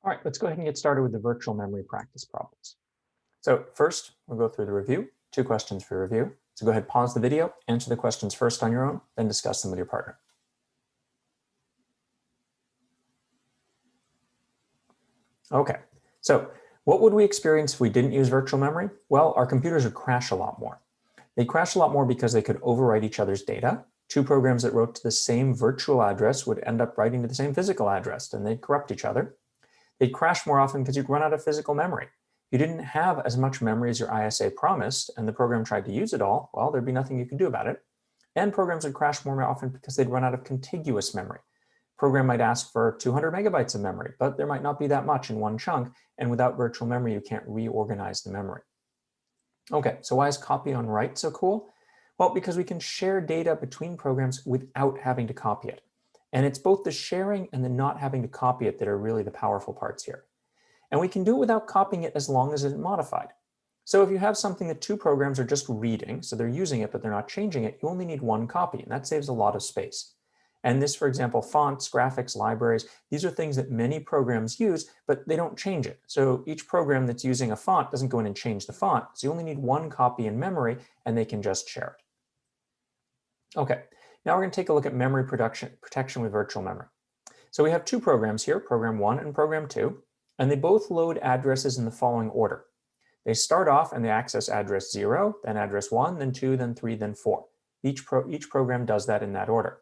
All right, let's go ahead and get started with the virtual memory practice problems. So first, we'll go through the review, 2 questions for review. So go ahead, pause the video, answer the questions first on your own, then discuss them with your partner. Okay, so what would we experience if we didn't use virtual memory? Well, our computers would crash a lot more. They'd crash a lot more because they could overwrite each other's data. 2 programs that wrote to the same virtual address would end up writing to the same physical address, and they'd corrupt each other. They'd crash more often because you'd run out of physical memory. If you didn't have as much memory as your ISA promised and the program tried to use it all, well, there'd be nothing you could do about it. And programs would crash more often because they'd run out of contiguous memory. Program might ask for 200 megabytes of memory, but there might not be that much in one chunk, and without virtual memory, you can't reorganize the memory. Okay, so why is copy on write so cool? Well, because we can share data between programs without having to copy it. And it's both the sharing and the not having to copy it that are really the powerful parts here. And we can do it without copying it as long as it's modified. So if you have something that 2 programs are just reading, so they're using it, but they're not changing it, you only need 1 copy, and that saves a lot of space. And this, for example, fonts, graphics, libraries, these are things that many programs use, but they don't change it. So each program that's using a font doesn't go in and change the font. So you only need 1 copy in memory, and they can just share it. Okay, now we're going to take a look at memory protection with virtual memory. So we have 2 programs here, program 1 and program 2, and they both load addresses in the following order. They start off and they access address 0, then address 1, then 2, then 3, then 4. Each program does that in that order.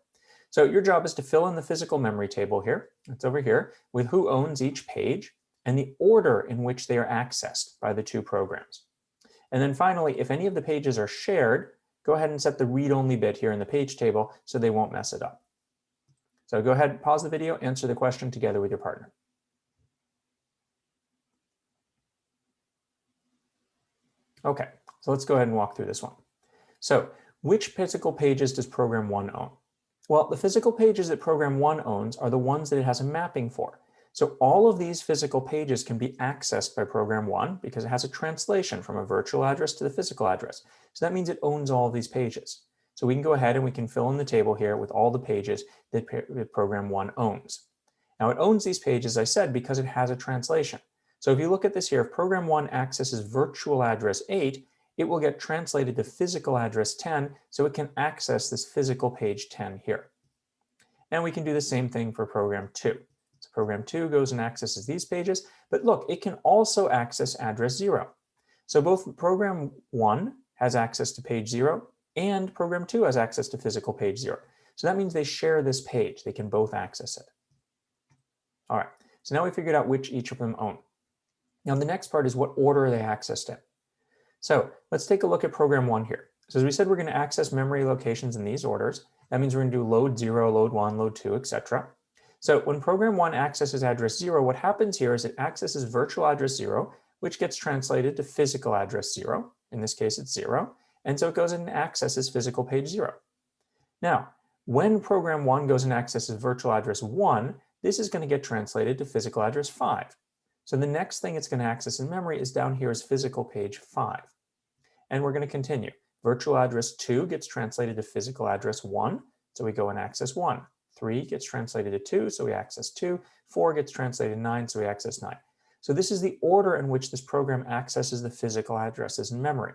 So your job is to fill in the physical memory table here, it's over here, with who owns each page and the order in which they are accessed by the 2 programs. And then finally, if any of the pages are shared, go ahead and set the read-only bit here in the page table so they won't mess it up. So go ahead, pause the video, answer the question together with your partner. Okay, so let's go ahead and walk through this one. So which physical pages does program 1 own? Well, the physical pages that program 1 owns are the ones that it has a mapping for. So all of these physical pages can be accessed by program 1 because it has a translation from a virtual address to the physical address. So that means it owns all of these pages. So we can go ahead and we can fill in the table here with all the pages that program 1 owns. Now it owns these pages, as I said, because it has a translation. So if you look at this here, if program 1 accesses virtual address 8, it will get translated to physical address 10, so it can access this physical page 10 here. And we can do the same thing for program 2. So program 2 goes and accesses these pages, but look, it can also access address 0. So both program 1 has access to page 0 and program 2 has access to physical page 0. So that means they share this page. They can both access it. All right, so now we figured out which each of them own. Now the next part is what order are they accessed in. So let's take a look at program 1 here. So as we said, we're going to access memory locations in these orders. That means we're going to do load 0, load 1, load 2, etc. So when program 1 accesses address 0, what happens here is it accesses virtual address 0, which gets translated to physical address 0. In this case, it's 0. And so it goes and accesses physical page 0. Now, when program 1 goes and accesses virtual address 1, this is going to get translated to physical address 5. So the next thing it's going to access in memory is down here is physical page 5. And we're going to continue. Virtual address 2 gets translated to physical address 1, so we go and access 1. 3 gets translated to 2, so we access 2. 4 gets translated to 9, so we access 9. So this is the order in which this program accesses the physical addresses in memory.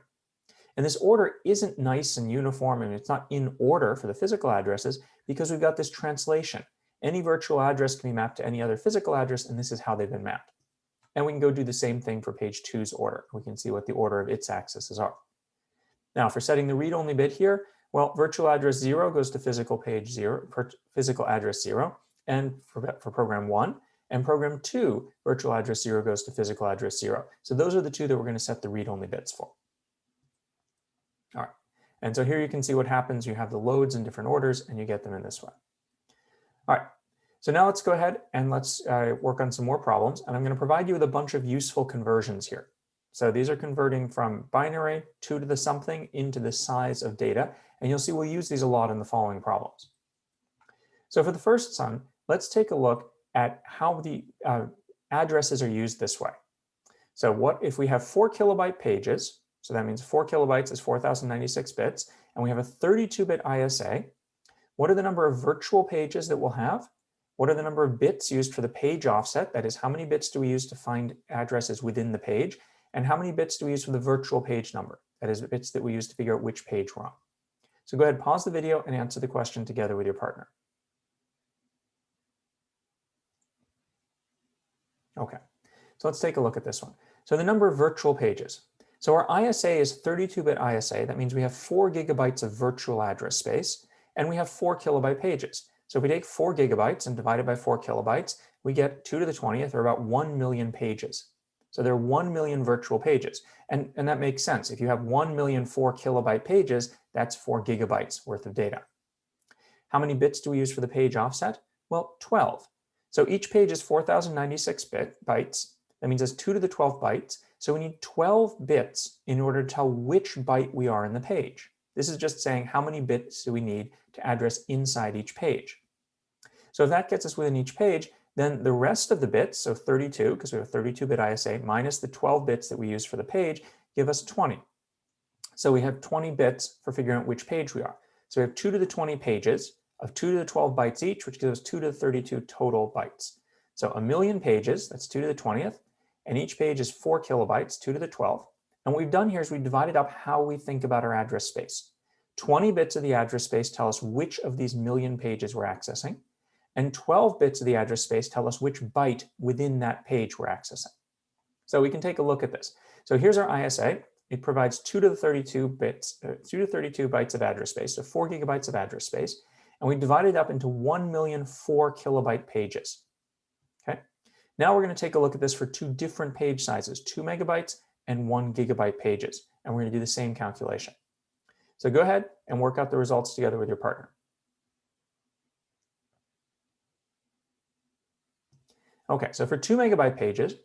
And this order isn't nice and uniform, and it's not in order for the physical addresses because we've got this translation. Any virtual address can be mapped to any other physical address, and this is how they've been mapped. And we can go do the same thing for page 2's order. We can see what the order of its accesses are. Now for setting the read-only bit here, well, virtual address 0 goes to physical page 0, physical address 0, and for program 1, and program 2, virtual address 0 goes to physical address 0. So those are the 2 that we're going to set the read-only bits for. All right, and so here you can see what happens. You have the loads in different orders, and you get them in this way. All right. So now let's go ahead and let's work on some more problems. And I'm going to provide you with a bunch of useful conversions here. So these are converting from binary 2 to the something into the size of data. And you'll see we'll use these a lot in the following problems. So for the first one, let's take a look at how the addresses are used this way. So what if we have 4 kilobyte pages? So that means 4 kilobytes is 4096 bits. And we have a 32-bit ISA. What are the number of virtual pages that we'll have? What are the number of bits used for the page offset? That is, how many bits do we use to find addresses within the page? And how many bits do we use for the virtual page number? That is, the bits that we use to figure out which page we're on. So go ahead, pause the video and answer the question together with your partner. Okay, so let's take a look at this one. So the number of virtual pages. So our ISA is 32-bit ISA. That means we have 4 gigabytes of virtual address space, and we have 4 kilobyte pages. So if we take 4 gigabytes and divide it by 4 kilobytes, we get 2 to the 20th, or about 1 million pages. So there are 1 million virtual pages. And that makes sense. If you have 1 million 4 kilobyte pages, that's 4 gigabytes worth of data. How many bits do we use for the page offset? Well, 12. So each page is 4,096 bytes. That means it's 2 to the 12 bytes. So we need 12 bits in order to tell which byte we are in the page. This is just saying how many bits do we need to address inside each page. So if that gets us within each page, then the rest of the bits, so 32, because we have a 32-bit ISA, minus the 12 bits that we use for the page, give us 20. So we have 20 bits for figuring out which page we are. So we have 2 to the 20 pages of 2 to the 12 bytes each, which gives us 2 to the 32 total bytes. So a million pages, that's 2 to the 20th, and each page is 4 kilobytes, 2 to the 12th. And what we've done here is we've divided up how we think about our address space. 20 bits of the address space tell us which of these million pages we're accessing, and 12 bits of the address space tell us which byte within that page we're accessing. So we can take a look at this. So here's our ISA. It provides 2 to the 32 bits, 2 to 32 bytes of address space, so 4 gigabytes of address space, and we divided it up into 1 million 4 kilobyte pages. Okay. Now we're going to take a look at this for 2 different page sizes, 2 megabytes and 1 gigabyte pages, and we're going to do the same calculation. So go ahead and work out the results together with your partner. Okay, so for 2 megabyte pages,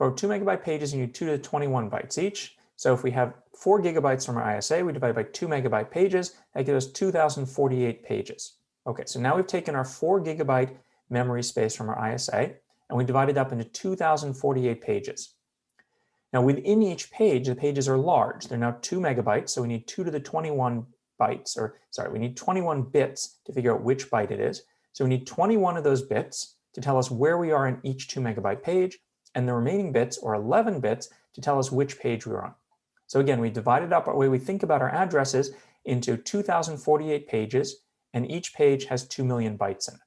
you need 2 to the 21 bytes each. So if we have 4 gigabytes from our ISA, we divide by 2 megabyte pages, that gives us 2,048 pages. Okay, so now we've taken our 4 gigabyte memory space from our ISA, and we divided up into 2,048 pages. Now within each page, the pages are large. They're now 2 megabytes, so we need 2 to the 21 bytes, we need 21 bits to figure out which byte it is. So we need 21 of those bits to tell us where we are in each 2 megabyte page, and the remaining bits, or 11 bits, to tell us which page we're on. So again, we divided up our way we think about our addresses into 2,048 pages, and each page has 2 million bytes in it.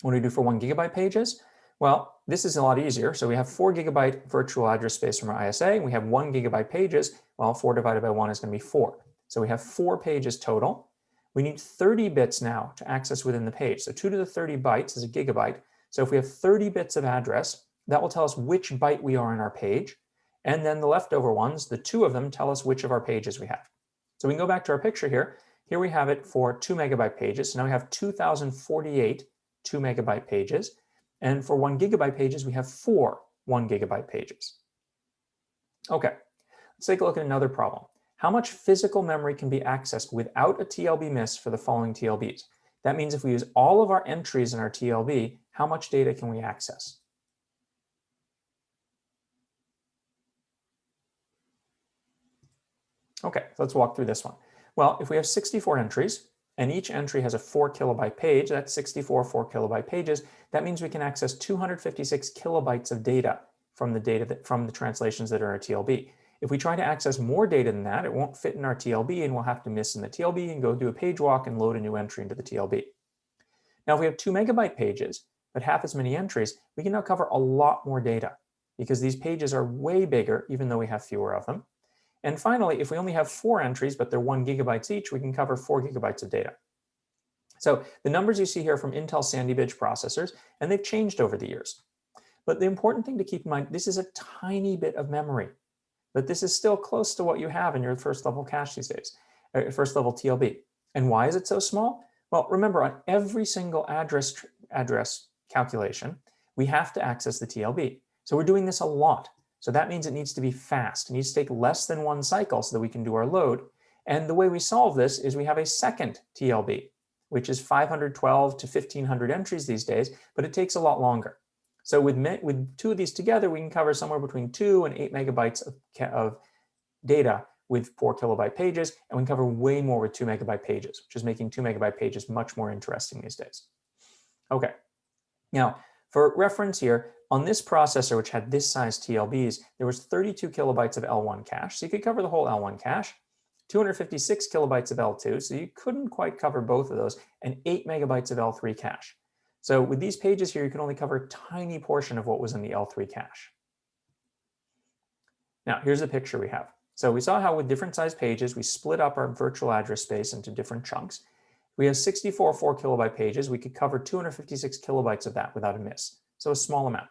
What do we do for 1 gigabyte pages? Well, this is a lot easier. So we have 4 gigabyte virtual address space from our ISA, and we have 1 gigabyte pages. Well, 4 divided by 1 is going to be 4. So we have 4 pages total. We need 30 bits now to access within the page. So 2 to the 30 bytes is a gigabyte. So if we have 30 bits of address, that will tell us which byte we are in our page. And then the leftover ones, the 2 of them, tell us which of our pages we have. So we can go back to our picture here. Here we have it for 2 megabyte pages. So now we have 2,048 2 megabyte pages. And for 1 gigabyte pages, we have 4 1 gigabyte pages. Okay, let's take a look at another problem. How much physical memory can be accessed without a TLB miss for the following TLBs? That means if we use all of our entries in our TLB, how much data can we access? Okay, so let's walk through this one. Well, if we have 64 entries, and each entry has a 4 kilobyte page, that's 64 4 kilobyte pages, that means we can access 256 kilobytes of data from the translations that are in our TLB. If we try to access more data than that, it won't fit in our TLB, and we'll have to miss in the TLB and go do a page walk and load a new entry into the TLB. Now, if we have 2 megabyte pages, but half as many entries, we can now cover a lot more data because these pages are way bigger, even though we have fewer of them. And finally, if we only have 4 entries, but they're 1 gigabytes each, we can cover 4 gigabytes of data. So the numbers you see here are from Intel Sandy Ridge processors, and they've changed over the years. But the important thing to keep in mind, this is a tiny bit of memory, but this is still close to what you have in your first level cache these days, first level TLB. And why is it so small? Well, remember, on every single address calculation, we have to access the TLB. So we're doing this a lot. So that means it needs to be fast. It needs to take less than 1 cycle so that we can do our load. And the way we solve this is we have a second TLB, which is 512 to 1,500 entries these days, but it takes a lot longer. So with 2 of these together, we can cover somewhere between 2 and 8 megabytes of data with 4 kilobyte pages, and we can cover way more with 2 megabyte pages, which is making 2 megabyte pages much more interesting these days. Okay. Now, for reference here, on this processor, which had this size TLBs, there was 32 kilobytes of L1 cache, so you could cover the whole L1 cache, 256 kilobytes of L2, so you couldn't quite cover both of those, and 8 megabytes of L3 cache. So with these pages here, you can only cover a tiny portion of what was in the L3 cache. Now, here's the picture we have. So we saw how with different sized pages, we split up our virtual address space into different chunks. We have 64 4 kilobyte pages. We could cover 256 kilobytes of that without a miss, so a small amount.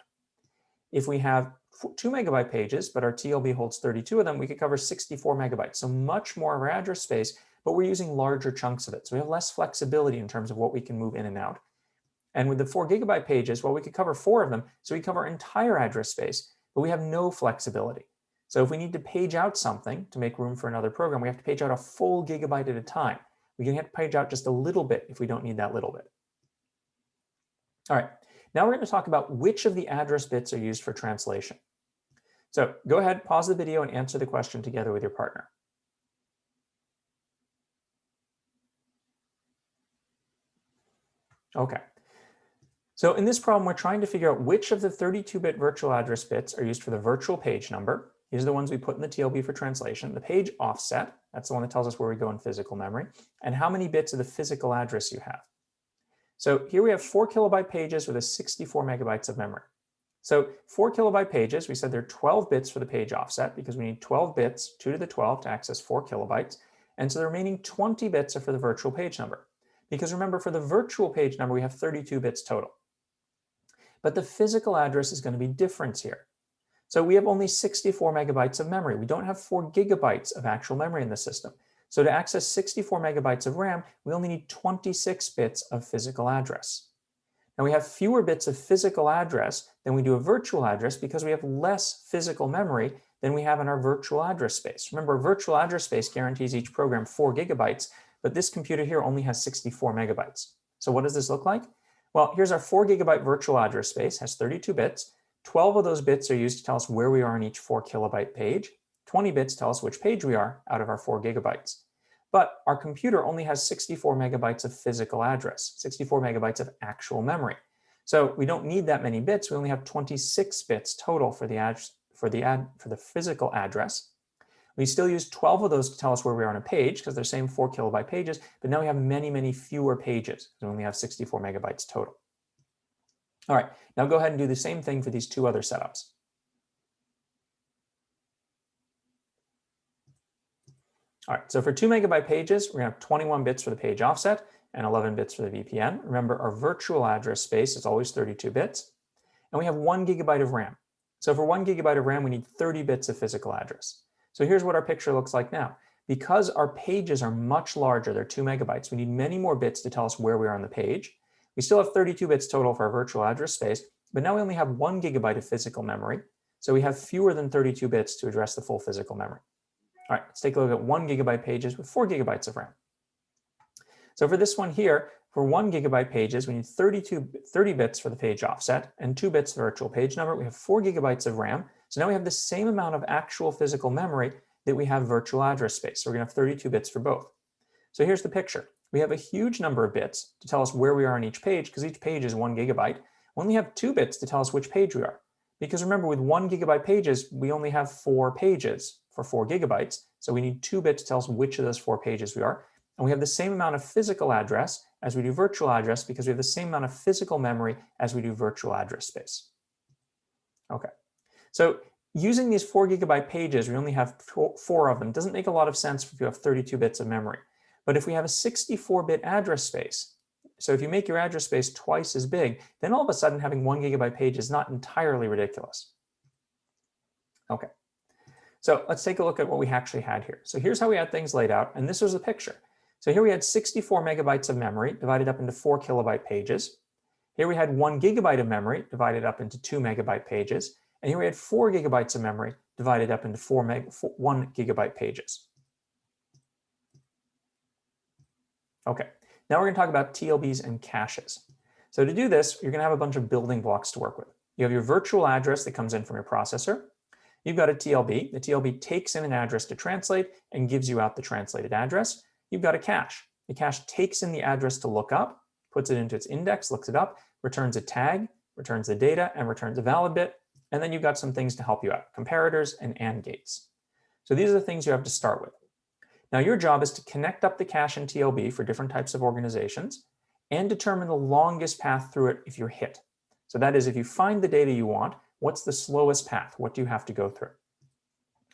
If we have 2 megabyte pages, but our TLB holds 32 of them, we could cover 64 megabytes, so much more of our address space, but we're using larger chunks of it. So we have less flexibility in terms of what we can move in and out. And with the 4 gigabyte pages, well, we could cover 4 of them, so we cover our entire address space, but we have no flexibility. So if we need to page out something to make room for another program, we have to page out a full gigabyte at a time. We can have to page out just a little bit if we don't need that little bit. All right, now we're going to talk about which of the address bits are used for translation. So go ahead, pause the video and answer the question together with your partner. Okay. So in this problem, we're trying to figure out which of the 32-bit virtual address bits are used for the virtual page number. These are the ones we put in the TLB for translation. The page offset, that's the one that tells us where we go in physical memory, and how many bits of the physical address you have. So here we have 4 kilobyte pages with a 64 megabytes of memory. So 4 kilobyte pages, we said there are 12 bits for the page offset because we need 12 bits, 2 to the 12 to access 4 kilobytes. And so the remaining 20 bits are for the virtual page number. Because remember, for the virtual page number, we have 32 bits total. But the physical address is going to be different here. So we have only 64 megabytes of memory. We don't have 4 gigabytes of actual memory in the system. So to access 64 megabytes of RAM, we only need 26 bits of physical address. Now we have fewer bits of physical address than we do of virtual address because we have less physical memory than we have in our virtual address space. Remember, virtual address space guarantees each program 4 gigabytes, but this computer here only has 64 megabytes. So what does this look like? Well, here's our 4 gigabyte virtual address space, has 32 bits. 12 of those bits are used to tell us where we are on each 4 kilobyte page. 20 bits tell us which page we are out of our 4 gigabytes. But our computer only has 64 megabytes of physical address, 64 megabytes of actual memory. So we don't need that many bits. We only have 26 bits total for the physical address. We still use 12 of those to tell us where we are on a page because they're same 4 kilobyte pages, but now we have many, many fewer pages. We only have 64 megabytes total. All right, now go ahead and do the same thing for these two other setups. All right, so for 2 megabyte pages, we're going to have 21 bits for the page offset and 11 bits for the VPN. Remember, our virtual address space is always 32 bits. And we have 1 gigabyte of RAM. So for 1 gigabyte of RAM, we need 30 bits of physical address. So here's what our picture looks like now. Because our pages are much larger, they're 2 megabytes, we need many more bits to tell us where we are on the page. We still have 32 bits total for our virtual address space, but now we only have 1 gigabyte of physical memory. So we have fewer than 32 bits to address the full physical memory. All right, let's take a look at 1 gigabyte pages with 4 gigabytes of RAM. So for this one here, for 1 gigabyte pages, we need 30 bits for the page offset and 2 bits for virtual page number. We have 4 gigabytes of RAM. So now we have the same amount of actual physical memory that we have virtual address space. So we're going to have 32 bits for both. So here's the picture. We have a huge number of bits to tell us where we are on each page because each page is 1 gigabyte. We only have 2 bits to tell us which page we are. Because remember, with 1 gigabyte pages, we only have 4 pages for 4 gigabytes. So we need 2 bits to tell us which of those 4 pages we are. And we have the same amount of physical address as we do virtual address because we have the same amount of physical memory as we do virtual address space. Okay, so using these 4 gigabyte pages, we only have 4 of them. It doesn't make a lot of sense if you have 32 bits of memory. But if we have a 64-bit address space, so if you make your address space twice as big, then all of a sudden having 1 gigabyte page is not entirely ridiculous. Okay, so let's take a look at what we actually had here. So here's how we had things laid out, and this was a picture. So here we had 64 megabytes of memory divided up into 4 kilobyte pages. Here we had 1 gigabyte of memory divided up into 2 megabyte pages. And here we had 4 gigabytes of memory divided up into 1 gigabyte pages. Okay, now we're going to talk about TLBs and caches. So to do this, you're going to have a bunch of building blocks to work with. You have your virtual address that comes in from your processor. You've got a TLB. The TLB takes in an address to translate and gives you out the translated address. You've got a cache. The cache takes in the address to look up, puts it into its index, looks it up, returns a tag, returns the data, and returns a valid bit. And then you've got some things to help you out, comparators and AND gates. So these are the things you have to start with. Now your job is to connect up the cache and TLB for different types of organizations and determine the longest path through it if you're hit. So that is, if you find the data you want, what's the slowest path? What do you have to go through?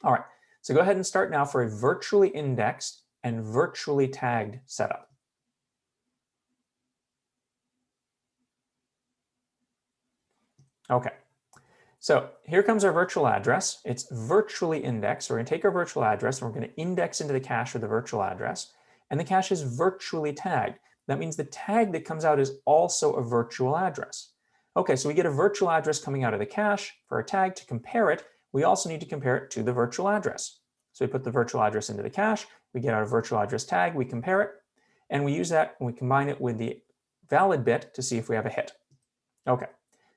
All right, so go ahead and start now for a virtually indexed and virtually tagged setup. Okay, so here comes our virtual address. It's virtually indexed. We're going to take our virtual address and we're going to index into the cache with the virtual address. And the cache is virtually tagged. That means the tag that comes out is also a virtual address. Okay, so we get a virtual address coming out of the cache. For a tag to compare it, we also need to compare it to the virtual address. So we put the virtual address into the cache, we get our virtual address tag, we compare it, and we use that and we combine it with the valid bit to see if we have a hit. Okay,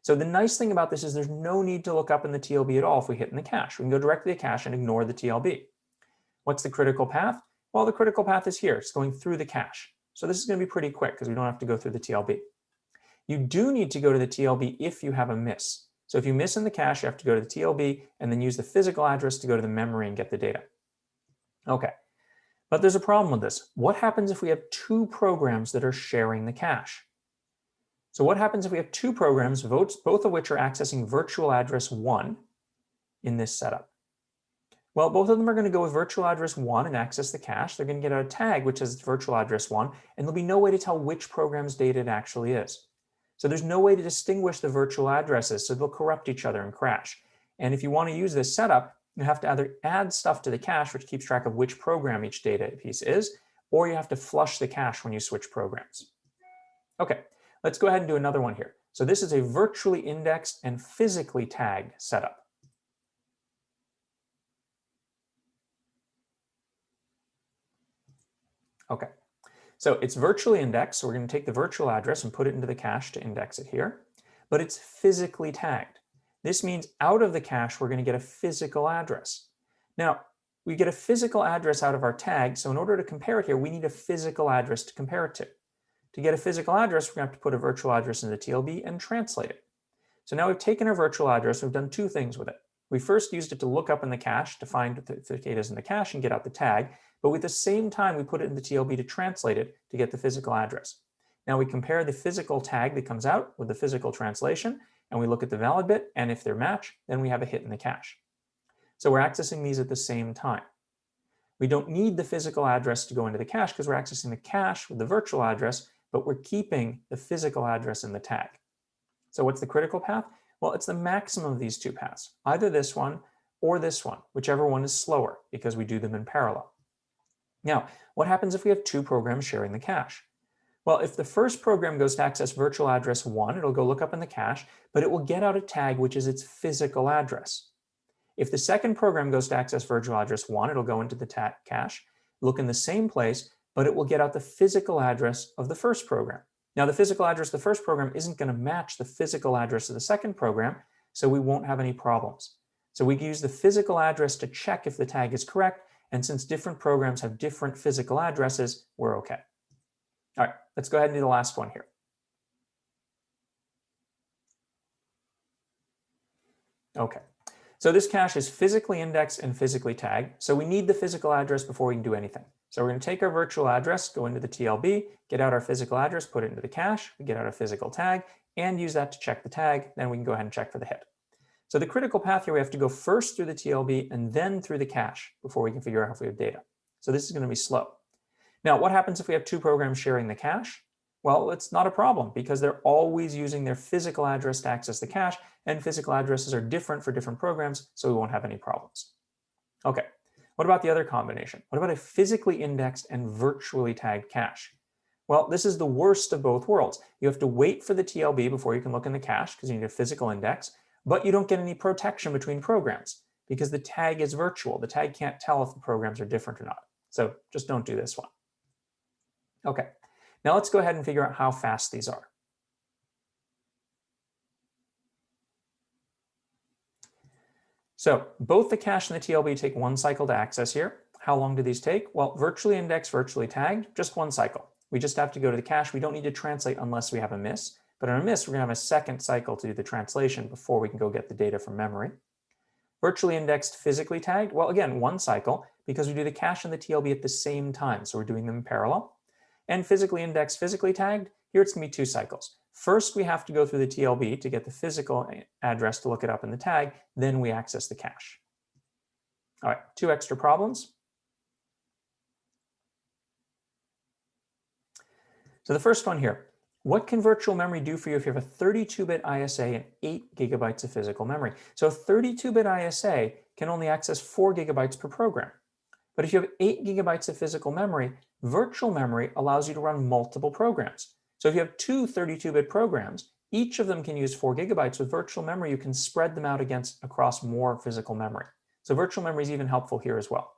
so the nice thing about this is there's no need to look up in the TLB at all if we hit in the cache. We can go directly to the cache and ignore the TLB. What's the critical path? Well, the critical path is here. It's going through the cache. So this is going to be pretty quick because we don't have to go through the TLB. You do need to go to the TLB if you have a miss. So if you miss in the cache, you have to go to the TLB and then use the physical address to go to the memory and get the data. Okay, but there's a problem with this. What happens if we have two programs that are sharing the cache? So what happens if we have two programs, both of which are accessing virtual address 1 in this setup? Well, both of them are going to go with virtual address 1 and access the cache. They're going to get a tag which is virtual address 1, and there'll be no way to tell which program's data it actually is. So there's no way to distinguish the virtual addresses, so they'll corrupt each other and crash. And if you want to use this setup, you have to either add stuff to the cache, which keeps track of which program each data piece is, or you have to flush the cache when you switch programs. Okay, let's go ahead and do another one here. So this is a virtually indexed and physically tagged setup. Okay, so it's virtually indexed, so we're going to take the virtual address and put it into the cache to index it here, but it's physically tagged. This means out of the cache, we're going to get a physical address. Now, we get a physical address out of our tag, so in order to compare it here, we need a physical address to compare it to. To get a physical address, we're going to have to put a virtual address into the TLB and translate it. So now we've taken our virtual address, we've done two things with it. We first used it to look up in the cache to find the data is in the cache and get out the tag, but at the same time, we put it in the TLB to translate it to get the physical address. Now we compare the physical tag that comes out with the physical translation, and we look at the valid bit, and if they're matched, then we have a hit in the cache. So we're accessing these at the same time. We don't need the physical address to go into the cache because we're accessing the cache with the virtual address, but we're keeping the physical address in the tag. So what's the critical path? Well, it's the maximum of these two paths, either this one or this one, whichever one is slower because we do them in parallel. Now, what happens if we have two programs sharing the cache? Well, if the first program goes to access virtual address 1, it'll go look up in the cache, but it will get out a tag which is its physical address. If the second program goes to access virtual address 1, it'll go into the cache, look in the same place, but it will get out the physical address of the first program. Now, the physical address of the first program isn't going to match the physical address of the second program, so we won't have any problems. So we can use the physical address to check if the tag is correct, and since different programs have different physical addresses, we're okay. All right, let's go ahead and do the last one here. Okay, so this cache is physically indexed and physically tagged, so we need the physical address before we can do anything. So we're going to take our virtual address, go into the TLB, get out our physical address, put it into the cache, we get out a physical tag, and use that to check the tag, then we can go ahead and check for the hit. So the critical path here, we have to go first through the TLB and then through the cache before we can figure out if we have data. So this is going to be slow. Now, what happens if we have two programs sharing the cache? Well, it's not a problem because they're always using their physical address to access the cache, and physical addresses are different for different programs, so we won't have any problems. Okay, what about the other combination? What about a physically indexed and virtually tagged cache? Well, this is the worst of both worlds. You have to wait for the TLB before you can look in the cache because you need a physical index, but you don't get any protection between programs because the tag is virtual. The tag can't tell if the programs are different or not. So just don't do this one. Okay, now let's go ahead and figure out how fast these are. So both the cache and the TLB take 1 cycle to access here. How long do these take? Well, virtually indexed, virtually tagged, just 1 cycle. We just have to go to the cache. We don't need to translate unless we have a miss. But on a miss, we're going to have a second cycle to do the translation before we can go get the data from memory. Virtually indexed, physically tagged. Well, again, one cycle because we do the cache and the TLB at the same time. So we're doing them in parallel. And physically indexed, physically tagged, here it's going to be 2 cycles. First, we have to go through the TLB to get the physical address to look it up in the tag. Then we access the cache. All right, 2 extra problems. So the first one here, what can virtual memory do for you if you have a 32-bit ISA and 8 gigabytes of physical memory? So a 32-bit ISA can only access 4 gigabytes per program. But if you have 8 gigabytes of physical memory, virtual memory allows you to run multiple programs. So if you have 2 32-bit programs, each of them can use 4 gigabytes. With virtual memory, you can spread them out across more physical memory. So virtual memory is even helpful here as well.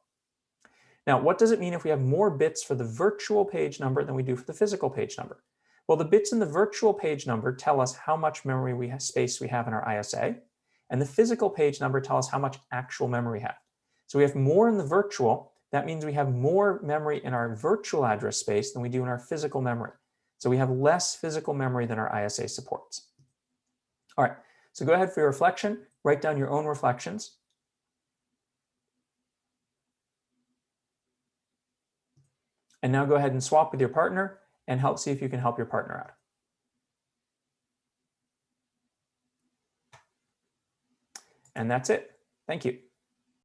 Now, what does it mean if we have more bits for the virtual page number than we do for the physical page number? Well, the bits in the virtual page number tell us how much memory space we have in our ISA, and the physical page number tells us how much actual memory we have. So we have more in the virtual. That means we have more memory in our virtual address space than we do in our physical memory. So we have less physical memory than our ISA supports. All right, so go ahead for your reflection. Write down your own reflections. And now go ahead and swap with your partner and see if you can help your partner out. And that's it. Thank you.